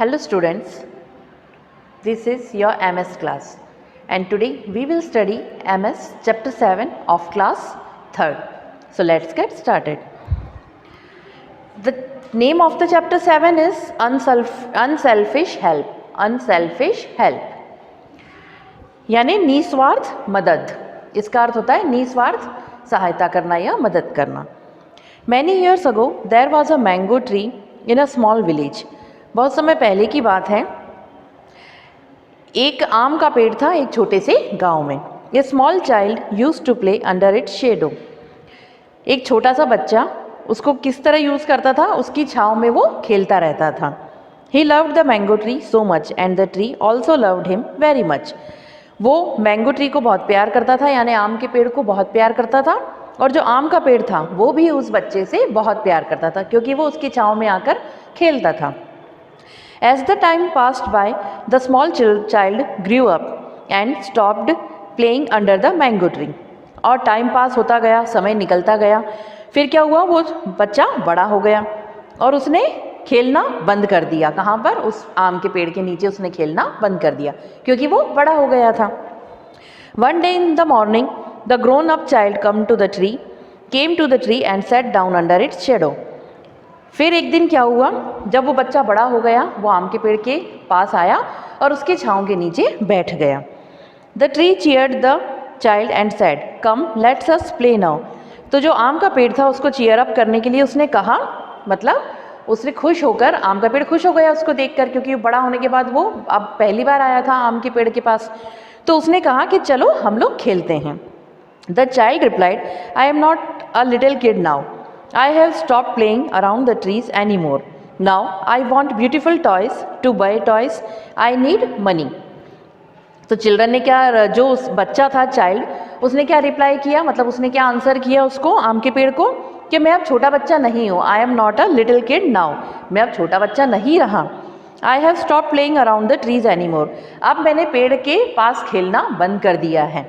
Hello students, this is your MS class and today we will study MS chapter 7 of class 3rd. So let's get started. The name of the chapter 7 is Unselfish Help. Unselfish Help यानी निस्वार्थ मदद. इसका अर्थ होता है निस्वार्थ सहायता करना या मदद करना. Many years ago there was a mango tree in a small village. बहुत समय पहले की बात है, एक आम का पेड़ था एक छोटे से गांव में. A small child used to play under its shadow. एक छोटा सा बच्चा उसको किस तरह यूज़ करता था, उसकी छाँव में वो खेलता रहता था. He loved the mango tree so much and the tree also loved him very much. वो मैंगो ट्री को बहुत प्यार करता था, यानी आम के पेड़ को बहुत प्यार करता था, और जो आम का पेड़ था वो भी उस बच्चे से बहुत प्यार करता था क्योंकि वो उसकी छाँव में आकर खेलता था. As the time passed by, the small child grew up and stopped playing under the mango tree. और टाइम पास होता गया, समय निकलता गया. फिर क्या हुआ, वो बच्चा बड़ा हो गया और उसने खेलना बंद कर दिया. कहाँ पर? उस आम के पेड़ के नीचे उसने खेलना बंद कर दिया क्योंकि वो बड़ा हो गया था. One day in the morning, the grown-up child came to the tree and sat down under its shadow. फिर एक दिन क्या हुआ, जब वो बच्चा बड़ा हो गया, वो आम के पेड़ के पास आया और उसके छाँव के नीचे बैठ गया. The tree cheered the child and said, come let's us play now. तो जो आम का पेड़ था उसको चीयर अप करने के लिए उसने कहा, मतलब उसने खुश होकर, आम का पेड़ खुश हो गया उसको देखकर क्योंकि बड़ा होने के बाद वो अब पहली बार आया था आम के पेड़ के पास. तो उसने कहा कि चलो हम लोग खेलते हैं. The child replied, I am not a little kid now. I have stopped playing around the trees anymore. Now I want beautiful toys. To buy toys, I need money. तो चिल्ड्रन ने क्या, जो उस बच्चा था चाइल्ड, उसने क्या reply किया, मतलब उसने क्या आंसर किया उसको, आम के पेड़ को, कि मैं अब छोटा बच्चा नहीं हूँ. I am not a little kid now. मैं अब छोटा बच्चा नहीं रहा. I have stop playing around the trees anymore. अब मैंने पेड़ के पास खेलना बंद कर दिया है.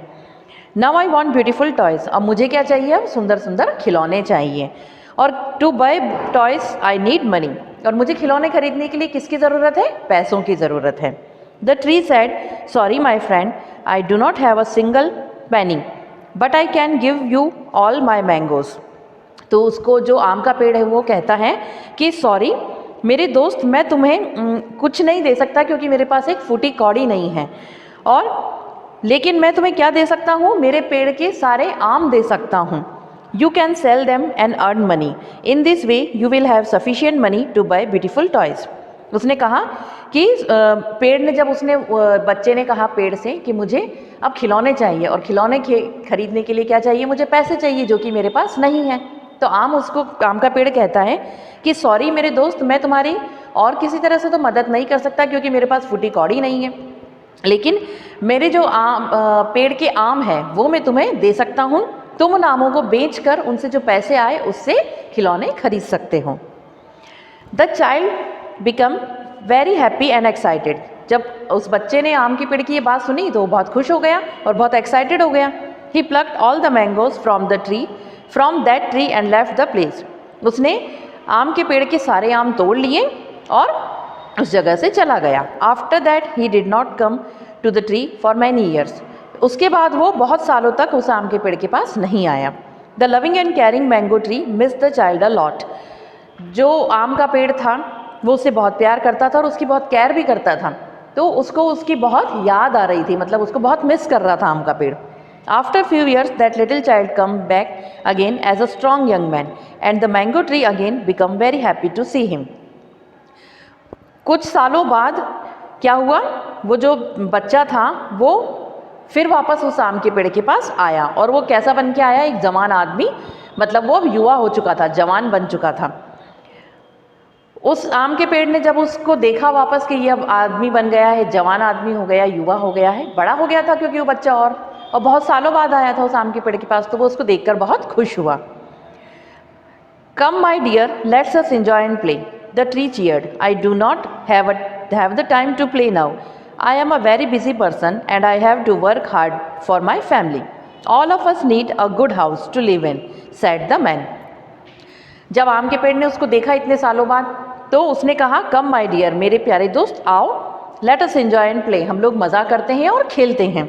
Now I want beautiful toys. अब मुझे क्या चाहिए, अब सुंदर सुंदर खिलौने चाहिए. और to buy toys I need money. और मुझे खिलौने खरीदने के लिए किसकी ज़रूरत है? पैसों की ज़रूरत है. The tree said, sorry my friend, I do not have a single penny but I can give you all my mangoes. तो उसको, जो आम का पेड़ है, वो कहता है कि सॉरी मेरे दोस्त, मैं तुम्हें कुछ नहीं दे सकता क्योंकि मेरे पास एक फूटी कौड़ी नहीं है, और लेकिन मैं तुम्हें क्या दे सकता हूँ, मेरे पेड़ के सारे आम दे सकता हूँ. You can sell them and earn money. In this way, you will have sufficient money to buy beautiful toys. उसने कहा कि पेड़ ने, जब उसने, बच्चे ने कहा पेड़ से कि मुझे अब खिलौने चाहिए और खिलौने खरीदने के लिए क्या चाहिए, मुझे पैसे चाहिए जो कि मेरे पास नहीं है. तो आम का पेड़ कहता है कि सॉरी मेरे दोस्त, मैं तुम्हारी और किसी तरह से तो मदद नहीं कर सकता क्योंकि मेरे पास फूटी कौड़ी नहीं है, लेकिन मेरे जो पेड़ के आम हैं वो मैं तुम्हें दे सकता हूँ. तुम उन आमों को बेचकर उनसे जो पैसे आए उससे खिलौने खरीद सकते हो. The child become very happy and excited. जब उस बच्चे ने आम के पेड़ की ये बात सुनी तो वो बहुत खुश हो गया और बहुत एक्साइटेड हो गया. He plucked all the mangoes from that tree and left the place. उसने आम के पेड़ के सारे आम तोड़ लिए और उस जगह से चला गया. After that he did not come to the tree for many years. उसके बाद वो बहुत सालों तक उस आम के पेड़ के पास नहीं आया. The loving and caring mango tree miss the child a lot. जो आम का पेड़ था वो उसे बहुत प्यार करता था और उसकी बहुत केयर भी करता था, तो उसको उसकी बहुत याद आ रही थी, मतलब उसको बहुत मिस कर रहा था आम का पेड़. After few years that little child come back again as a strong young man and the mango tree again become very happy to see him. कुछ सालों बाद क्या हुआ, वो जो बच्चा था वो फिर वापस उस आम के पेड़ के पास आया, और वो कैसा बन के आया, एक जवान आदमी, मतलब वो अब युवा हो चुका था, जवान बन चुका था. उस आम के पेड़ ने जब उसको देखा वापस कि ये अब आदमी बन गया है, जवान आदमी हो गया, युवा हो गया है, बड़ा हो गया था क्योंकि वो बच्चा और बहुत सालों बाद आया था उस आम के पेड़ के पास, तो वो उसको देखकर बहुत खुश हुआ. Come my dear let's us enjoy and play. The tree cheered, I do not have the time to play now. I am a very busy person and I have to work hard for my family. All of us need a good house to live in, said the man. जब आम के पेड़ ने उसको देखा इतने सालों बाद, तो उसने कहा कम माय डियर, मेरे प्यारे दोस्त आओ, late us enjoy and play, हम लोग मज़ा करते हैं और खेलते हैं।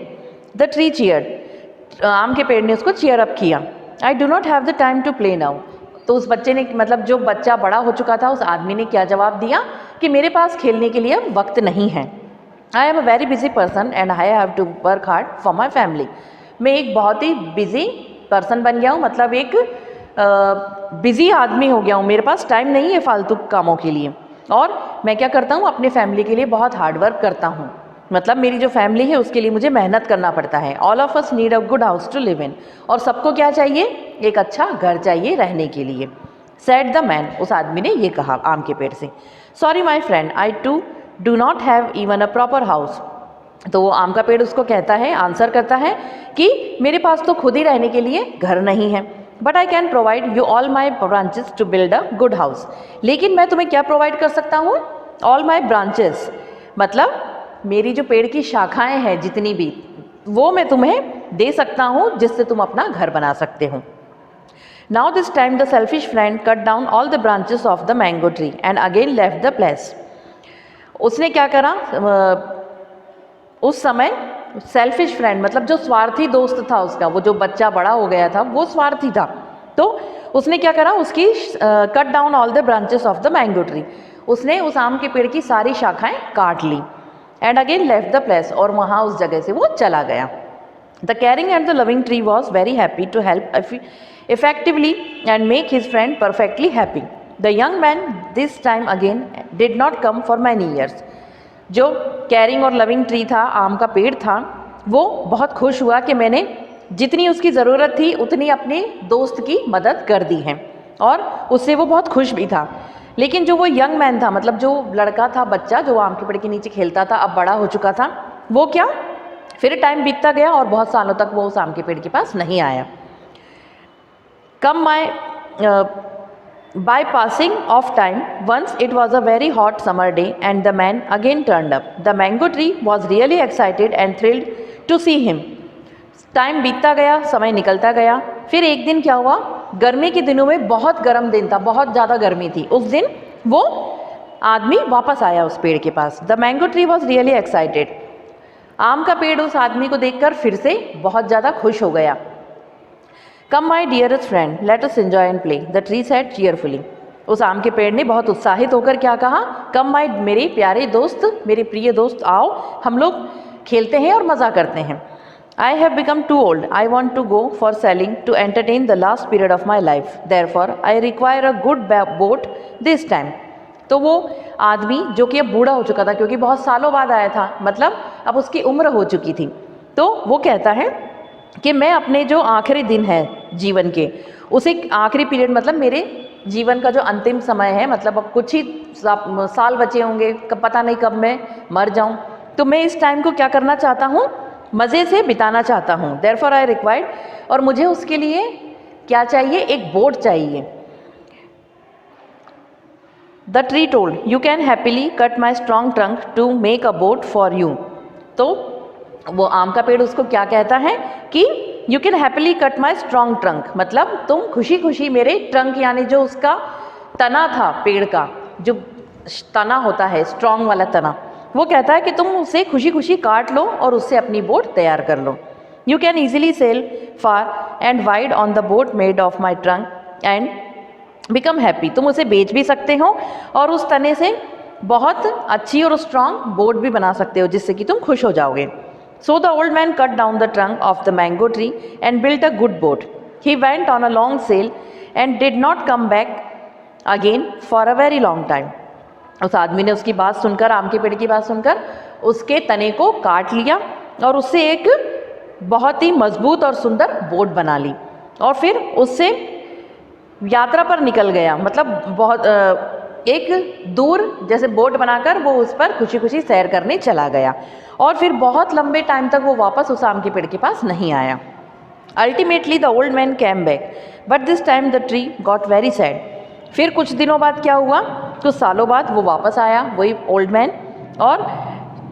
द ट्री चीयर्ड, आम के पेड़ ने उसको चीयर अप किया। I do not have the time to play now, तो उस बच्चे ने, मतलब जो बच्चा बड़ा हो चुका था, उस आदमी ने क्या जवाब दिया कि मेरे पास खेलने के लिए वक्त नहीं है। I am a very busy person and I have to work hard for my family, मैं एक बहुत ही बिजी पर्सन बन गया हूँ, मतलब एक बिजी आदमी हो गया हूँ, मेरे पास टाइम नहीं है फालतू कामों के लिए, और मैं क्या करता हूँ अपने फैमिली के लिए बहुत हार्ड वर्क करता हूँ, मतलब मेरी जो फैमिली है उसके लिए मुझे मेहनत करना पड़ता है। All of us need a good house to live in, और सबको क्या चाहिए, एक अच्छा घर चाहिए रहने के लिए। सेड द मैन, उस आदमी ने ये कहा आम के पेड़ से। Sorry my friend, I too do not have even a proper house, तो वो आम का पेड़ उसको कहता है, आंसर करता है कि मेरे पास तो खुद ही रहने के लिए घर नहीं है। But I can provide you all my branches to build a good house, लेकिन मैं तुम्हें क्या प्रोवाइड कर सकता हूँ, ऑल माई ब्रांचेस, मतलब मेरी जो पेड़ की शाखाएं हैं जितनी भी, वो मैं तुम्हें दे सकता हूँ जिससे तुम अपना घर बना सकते हो। Now this time the selfish friend cut down all the branches of the mango tree and again left the place. उसने क्या करा, उस समय सेल्फिश फ्रेंड, मतलब जो स्वार्थी दोस्त था उसका, वो जो बच्चा बड़ा हो गया था वो स्वार्थी था, तो उसने क्या करा, उसकी cut down all the branches of the mango tree, उसने उस आम के पेड़ की सारी शाखाएं काट ली। And again left the place, और वहाँ उस जगह से वो चला गया। The caring and the loving tree was very happy to help effectively and make his friend perfectly happy. The young man this time again did not come for many years. जो carrying और loving tree था, आम का पेड़ था, वो बहुत खुश हुआ कि मैंने जितनी उसकी ज़रूरत थी उतनी अपने दोस्त की मदद कर दी है, और उससे वो बहुत खुश भी था। लेकिन जो वो यंग मैन था, मतलब जो लड़का था, बच्चा जो आम के पेड़ के नीचे खेलता था, अब बड़ा हो चुका था, वो क्या, फिर टाइम बीतता गया और बहुत सालों तक वो उस आम के पेड़ के पास नहीं आया। Come by passing of time, once it was a very hot summer day and the man again turned up. The mango tree was really excited and thrilled to see him. Time बीतता गया, समय निकलता गया, फिर एक दिन क्या हुआ, गर्मी के दिनों में बहुत गर्म दिन था, बहुत ज़्यादा गर्मी थी, उस दिन वो आदमी वापस आया उस पेड़ के पास। The mango tree was really excited, आम का पेड़ उस आदमी को देखकर फिर से बहुत ज़्यादा खुश हो गया। Come my dearest friend let us enjoy and play, the tree said cheerfully, उस आम के पेड़ ने बहुत उत्साहित होकर क्या कहा, कम माई, मेरे प्यारे दोस्त, मेरे प्रिय दोस्त आओ, हम लोग खेलते हैं और मज़ा करते हैं। I have become too old, I want to go for sailing to entertain the last period of my life, therefore I require a good boat this time. तो वो आदमी जो कि अब बूढ़ा हो चुका था, क्योंकि बहुत सालों बाद आया था, मतलब अब उसकी उम्र हो चुकी थी, तो वो कहता है कि मैं अपने जो आखिरी दिन है जीवन के, उसे आखिरी पीरियड, मतलब मेरे जीवन का जो अंतिम समय है, मतलब अब कुछ ही साल बचे होंगे, कब पता नहीं कब मैं मर जाऊं, तो मैं इस टाइम को क्या करना चाहता हूं, मज़े से बिताना चाहता हूं। देयरफॉर आई रिक्वायर्ड, और मुझे उसके लिए क्या चाहिए, एक बोट चाहिए। The tree told you can happily cut my strong trunk to make a boat for you, तो वो आम का पेड़ उसको क्या कहता है कि you can happily cut my strong trunk, मतलब तुम खुशी खुशी मेरे ट्रंक, यानी जो उसका तना था पेड़ का, जो तना होता है स्ट्रॉन्ग वाला तना, वो कहता है कि तुम उसे खुशी खुशी काट लो और उससे अपनी बोट तैयार कर लो। You can easily sail far and wide on the boat made of my trunk and become happy, तुम उसे बेच भी सकते हो और उस तने से बहुत अच्छी और स्ट्रॉन्ग बोट भी बना सकते हो, जिससे कि तुम खुश हो जाओगे। So the old man cut down the trunk of the mango tree and built a good boat. He went on a long sail and did not come back again for a very long time. उस आदमी ने उसकी बात सुनकर, आम के पेड़ की बात सुनकर, उसके तने को काट लिया और उससे एक बहुत ही मजबूत और सुंदर बोट बना ली, और फिर उससे यात्रा पर निकल गया, मतलब बहुत एक दूर जैसे बोट बनाकर वो उस पर खुशी खुशी सैर करने चला गया, और फिर बहुत लंबे टाइम तक वो वापस उस आम के पेड़ के पास नहीं आया। Ultimately the old man came back but this time the tree got very sad, फिर कुछ दिनों बाद क्या हुआ, कुछ सालों बाद वो वापस आया, वही ओल्ड मैन, और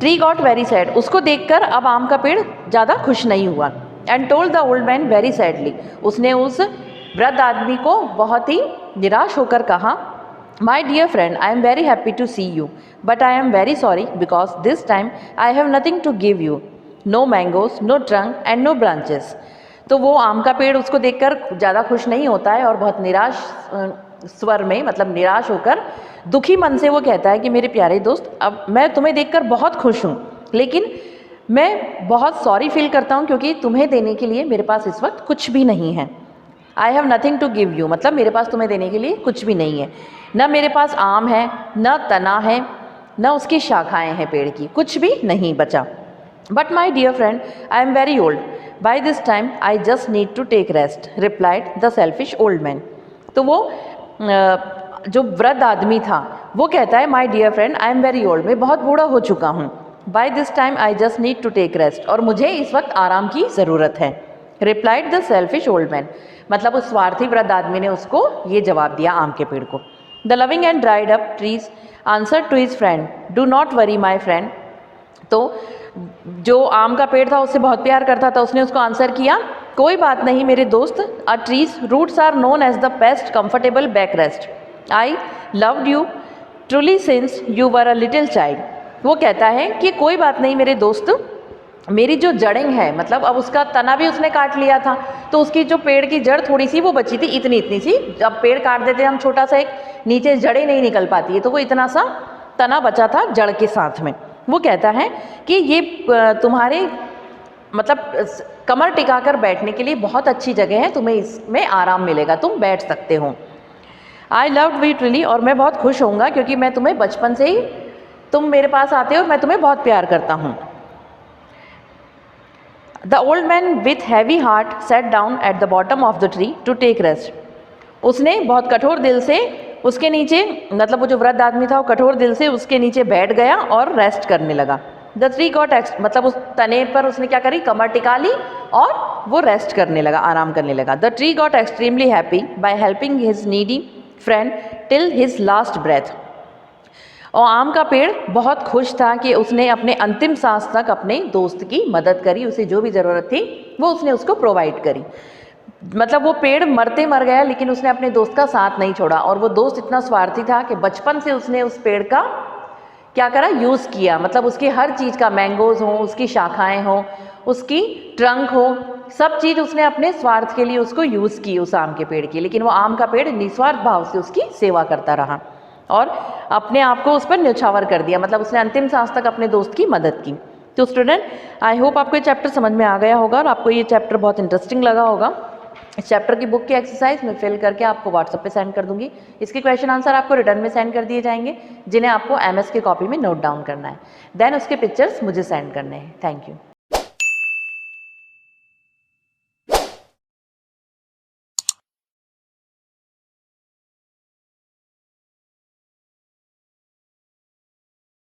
ट्री गॉट वेरी सैड, उसको देखकर अब आम का पेड़ ज़्यादा खुश नहीं हुआ। And told the old man very sadly, उसने उस वृद्ध आदमी को बहुत ही निराश होकर कहा My dear friend, I am very happy to see you, but I am very sorry because this time I have nothing to give you. No mangoes, no trunk and no branches. तो वो आम का पेड़ उसको देखकर ज़्यादा खुश नहीं होता है और बहुत निराश स्वर में, मतलब निराश होकर दुखी मन से वो कहता है कि मेरे प्यारे दोस्त, अब मैं तुम्हें देखकर बहुत खुश हूँ, लेकिन मैं बहुत सॉरी फील करता हूँ क्योंकि तुम्हें देने के लिए मेरे पास इस वक्त कुछ भी नहीं है। I have nothing to give you, मतलब मेरे पास तुम्हें देने के लिए कुछ भी नहीं है। न मेरे पास आम है, न तना है, न उसकी शाखाएं हैं पेड़ की, कुछ भी नहीं बचा। But my dear friend, I am very old, by this time I just need to take rest, replied the selfish old man. तो वो जो वृद्ध आदमी था वो कहता है, my dear friend, I am very old, मैं बहुत बूढ़ा हो चुका हूँ। By this time I just need to take rest, और मुझे इस वक्त आराम की ज़रूरत है। Replied the selfish old man, मतलब उस स्वार्थी वृद्ध आदमी ने उसको ये जवाब दिया आम के पेड़ को। The loving and dried up trees answer to his friend, do not worry my friend. तो जो आम का पेड़ था उससे बहुत प्यार करता था, उसने उसको आंसर किया, कोई बात नहीं मेरे दोस्त। A tree's roots are known as the best comfortable back rest, I loved you truly since you were a little child. वो कहता है कि कोई बात नहीं मेरे दोस्त, मेरी जो जड़ें हैं, मतलब अब उसका तना भी उसने काट लिया था, तो उसकी जो पेड़ की जड़ थोड़ी सी वो बची थी, इतनी इतनी सी। जब पेड़ काट देते हम छोटा सा, एक नीचे जड़ें नहीं निकल पाती है, तो वो इतना सा तना बचा था जड़ के साथ में। वो कहता है कि ये तुम्हारे मतलब कमर टिकाकर बैठने के लिए बहुत अच्छी जगह है, तुम्हें इसमें आराम मिलेगा, तुम बैठ सकते हो। आई लव्ड वी ट्रूली, और मैं बहुत खुश होऊंगा क्योंकि मैं तुम्हें बचपन से ही, तुम मेरे पास आते हो, मैं तुम्हें बहुत प्यार करता हूँ। The old man with heavy heart set down at the bottom of the tree to take rest. उसने बहुत कठोर दिल से उसके नीचे, मतलब वो जो वृद्ध आदमी था वो कठोर दिल से उसके नीचे बैठ गया और रेस्ट करने लगा। द ट्री गॉट मतलब उस तने पर उसने क्या करी, कमर टिका ली और वो रेस्ट करने लगा, आराम करने लगा। The tree got extremely happy by helping his needy friend till his last breath. और आम का पेड़ बहुत खुश था कि उसने अपने अंतिम सांस तक अपने दोस्त की मदद करी, उसे जो भी ज़रूरत थी वो उसने उसको प्रोवाइड करी। मतलब वो पेड़ मरते मर गया लेकिन उसने अपने दोस्त का साथ नहीं छोड़ा, और वो दोस्त इतना स्वार्थी था कि बचपन से उसने उस पेड़ का क्या करा, यूज़ किया। मतलब उसकी हर चीज़ का, मैंगोज़ हो, उसकी शाखाएं हो, उसकी ट्रंक हो, सब चीज़ उसने अपने स्वार्थ के लिए उसको यूज़ की उस आम के पेड़ की। लेकिन वो आम का पेड़ निस्वार्थ भाव से उसकी सेवा करता रहा और अपने आप को उस पर न्यौछावर कर दिया, मतलब उसने अंतिम सांस तक अपने दोस्त की मदद की। तो स्टूडेंट, आई होप आपको ये चैप्टर समझ में आ गया होगा और आपको ये चैप्टर बहुत इंटरेस्टिंग लगा होगा। इस चैप्टर की बुक की एक्सरसाइज मैं फिल करके आपको व्हाट्सएप पे सेंड कर दूंगी। इसके क्वेश्चन आंसर आपको रिटर्न में सेंड कर दिए जाएंगे, जिन्हें आपको MS की कॉपी में नोट डाउन करना है। देन उसके पिक्चर्स मुझे सेंड करने हैं। Thank you.